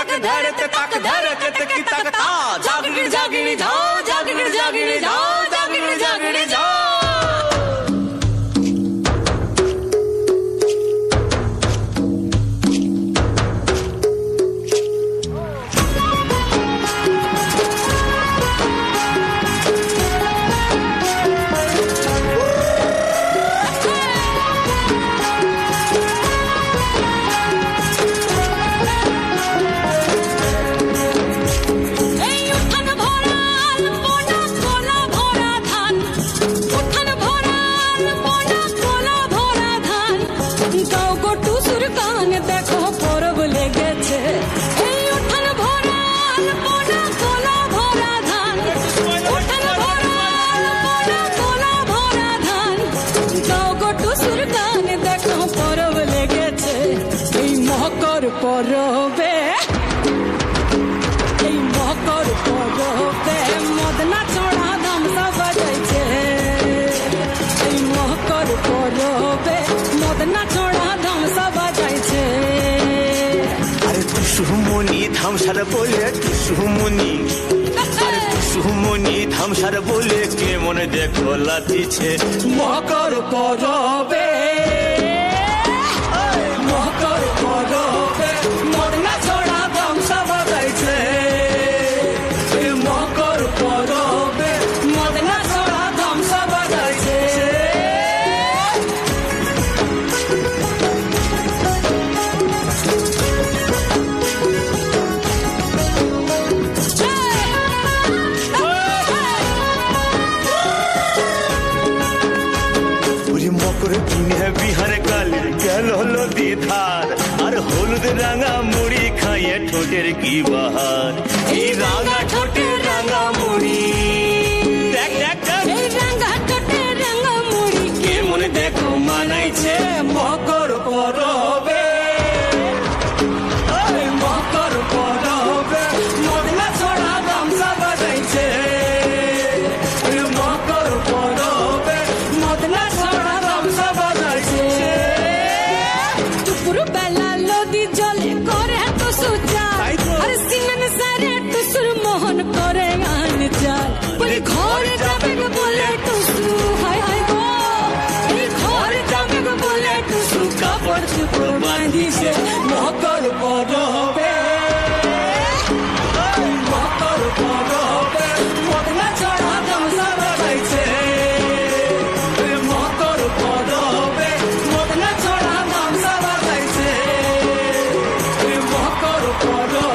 तक धरते तक धरते की तक ता जागिर जागिर जाओ जागिर जागिर जाओ जागिर जागिर जाओ পরবে এই মকর পরবে মদনা ছোড়া ধামসা বাজাইছে এই মকর পরবে মদনা ছোড়া ধামসা বাজাইছে আরে টুসুমনি ধামসার বলে টুসুমনি আরে টুসুমনি ধামসার বলে কে মনে দেখো লাতিছে মকর পরবে মকর পরবে মদনা ছোড়া ধামসা বাজাইছে মকর পরবে মদনা ছোড়া ধামসা বাজাইছে মকর কিনে বিহার কালে গেল নদী ধার আর হলুদ রাঙা মুড়ি খাইয়ে ঠোঁটের কি বাহার এই রাঙা ঠোঁটের রাঙা মুড়ি দেখ দেখ এই রাঙা ঠোঁটের রাঙা মুড়ি কে মনে দেখো মানাইছে মকর পরবে মকর পরবে মদনা ছোড়া ধামসা বাজাইছে মকর পরবে মদনা ছোড়া ধামসা বাজাইছে দুপুর বেলা নদী জলে করে তো সুজা আর সিনন সারে টুসুর মোহন করে আন চাল বলে ঘরে যাবে গো বলে টুসু হায় হায় গো এই ঘরে যাবে গো বলে টুসু কাপড় চুপড় বাঁধিছে মকর পরবে মকর পরবে মদনা ছোড়া ধামসা বাজাইছে মকর পরবে মদনা ছোড়া ধামসা বাজাইছে মকর পরবে